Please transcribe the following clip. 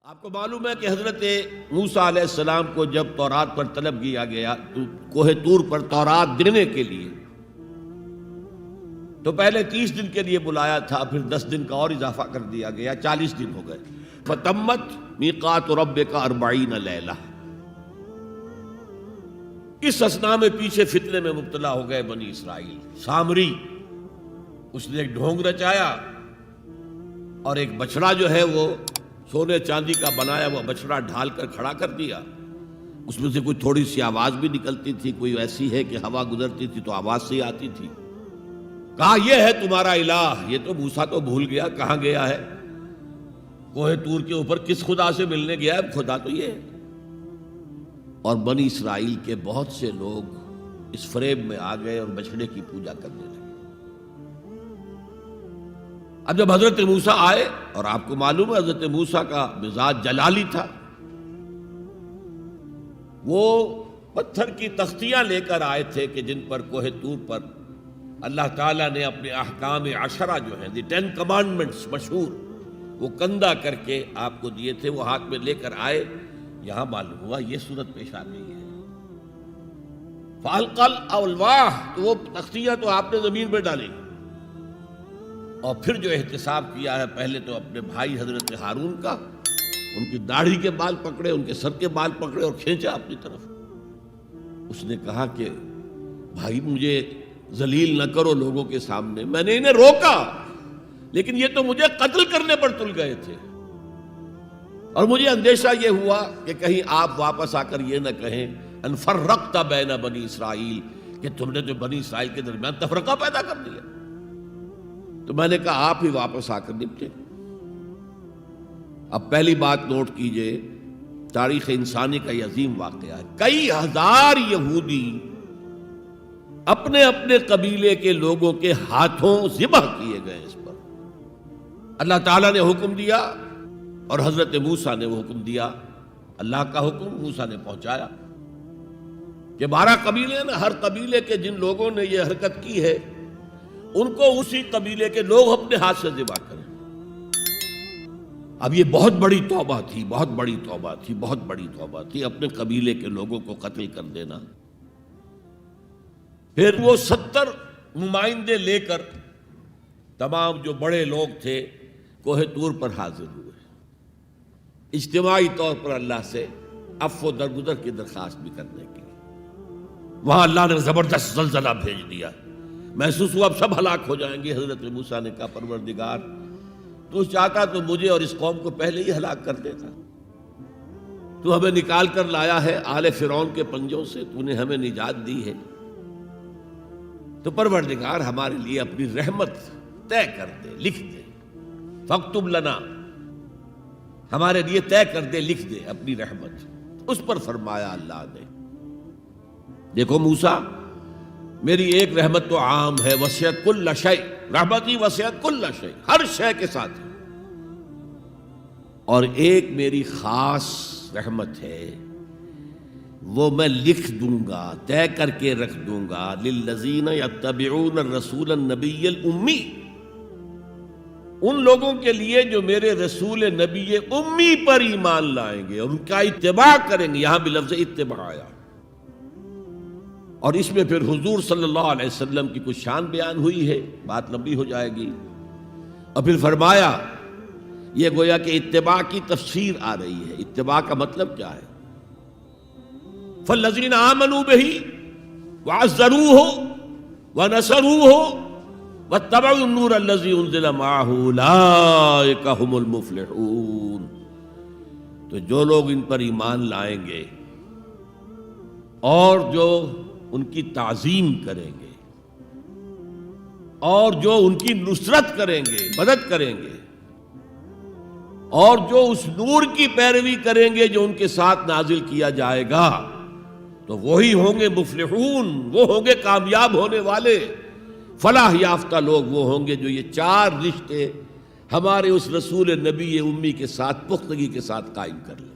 آپ کو معلوم ہے کہ حضرت موسیٰ علیہ السلام کو جب تورات پر طلب کیا گیا تو کوہ طور پر تورات دینے کے لیے تو پہلے 30 دن کے لیے بلایا تھا، پھر 10 دن کا اور اضافہ کر دیا گیا، 40 دن ہو گئے۔ فَتَمَّتْ مِيقَاتُ رَبِّكَ 40 لَيْلَةً۔ اس اثنا میں پیچھے فتنے میں مبتلا ہو گئے بنی اسرائیل۔ سامری اس نے ایک ڈھونگ رچایا اور ایک بچڑا جو ہے وہ سونے چاندی کا بنایا ہوا بچڑا ڈھال کر کھڑا کر دیا، اس میں سے کوئی تھوڑی سی آواز بھی نکلتی تھی، کوئی ایسی ہے کہ ہوا گزرتی تھی تو آواز سے ہی آتی تھی۔ کہا یہ ہے تمہارا الہ۔ یہ تو موسیٰ تو بھول گیا کہاں گیا ہے، کوہ طور کے اوپر کس خدا سے ملنے گیا ہے، خدا تو یہ ہے۔ اور بنی اسرائیل کے بہت سے لوگ اس فریب میں آ گئے اور بچڑے کی پوجا کرنے لگے۔ اب جب حضرت موسیٰ آئے، اور آپ کو معلوم ہے حضرت موسیٰ کا مزاج جلالی تھا، وہ پتھر کی تختیاں لے کر آئے تھے کہ جن پر کوہ طور پر اللہ تعالیٰ نے اپنے احکام 10 جو ہیں، 10 کمانڈمنٹس مشہور، وہ کندہ کر کے آپ کو دیے تھے، وہ ہاتھ میں لے کر آئے۔ یہاں معلوم ہوا یہ صورت پیش آ گئی ہے۔ فَأَلْقَى الْأَلْوَاحَ، تو وہ تختیاں تو آپ نے زمین پہ ڈالی، اور پھر جو احتساب کیا ہے، پہلے تو اپنے بھائی حضرت ہارون کا، ان کی داڑھی کے بال پکڑے، ان کے سر کے بال پکڑے اور کھینچا اپنی طرف۔ اس نے کہا کہ بھائی مجھے ذلیل نہ کرو لوگوں کے سامنے، میں نے انہیں روکا لیکن یہ تو مجھے قتل کرنے پر تل گئے تھے، اور مجھے اندیشہ یہ ہوا کہ کہیں آپ واپس آ کر یہ نہ کہیں ان فرقت بین بنی اسرائیل، کہ تم نے جو بنی اسرائیل کے درمیان تفرقہ پیدا کر دیا۔ تو میں نے کہا آپ ہی واپس آ کر نپٹے۔ اب پہلی بات نوٹ کیجئے، تاریخ انسانی کا یہ عظیم واقعہ ہے، کئی ہزار یہودی اپنے اپنے قبیلے کے لوگوں کے ہاتھوں ذبح کیے گئے اس پر۔ اللہ تعالیٰ نے حکم دیا اور حضرت موسیٰ نے وہ حکم دیا، اللہ کا حکم موسیٰ نے پہنچایا کہ 12 قبیلے ہیں نا، ہر قبیلے کے جن لوگوں نے یہ حرکت کی ہے ان کو اسی قبیلے کے لوگ اپنے ہاتھ سے ذبح کریں۔ اب یہ بہت بڑی توبہ تھی، بہت بڑی توبہ تھی، بہت بڑی توبہ تھی، اپنے قبیلے کے لوگوں کو قتل کر دینا۔ پھر وہ 70 نمائندے لے کر تمام جو بڑے لوگ تھے کوہ طور پر حاضر ہوئے، اجتماعی طور پر اللہ سے عفو و درگزر کی درخواست بھی کرنے کی۔ وہاں اللہ نے زبردست زلزلہ بھیج دیا، محسوس ہوا اب سب ہلاک ہو جائیں گے۔ حضرت موسیٰ نے کہا پروردگار تو چاہتا تو مجھے اور اس قوم کو پہلے ہی ہلاک کر دیتا، تو ہمیں نکال کر لایا ہے آل فرعون کے پنجوں سے، تو نے ہمیں نجات دی ہے، تو پروردگار ہمارے لیے اپنی رحمت طے کر دے، لکھ دے، فاکتب لنا، ہمارے لیے طے کر دے، لکھ دے اپنی رحمت۔ اس پر فرمایا اللہ نے، دیکھو موسیٰ میری ایک رحمت تو عام ہے، وسعت کل شیء، رحمتی وسعت کل شیء، ہر شے کے ساتھ ہے، اور ایک میری خاص رحمت ہے، وہ میں لکھ دوں گا، طے کر کے رکھ دوں گا، للذین یتبعون الرسول النبی الامی، ان لوگوں کے لیے جو میرے رسول نبی امی پر ایمان لائیں گے، ان کا اتباع کریں گے۔ یہاں بھی لفظ اتباع آیا، اور اس میں پھر حضور صلی اللہ علیہ وسلم کی کچھ شان بیان ہوئی ہے، بات لمبی ہو جائے گی، اور پھر فرمایا یہ گویا کہ اتباع کی تفسیر آ رہی ہے۔ اتباع کا مطلب کیا ہے؟ فالذین آمنوا بہ وعزروہ ونصروہ واتبعوا النور الذی انزل معہ اولئک ھم المفلحون۔ تو جو لوگ ان پر ایمان لائیں گے اور جو ان کی تعظیم کریں گے اور جو ان کی نصرت کریں گے، مدد کریں گے، اور جو اس نور کی پیروی کریں گے جو ان کے ساتھ نازل کیا جائے گا، تو وہی ہوں گے مفلحون، وہ ہوں گے کامیاب ہونے والے، فلاح یافتہ لوگ وہ ہوں گے جو یہ 4 رشتے ہمارے اس رسول نبی امی کے ساتھ پختگی کے ساتھ قائم کر لیں۔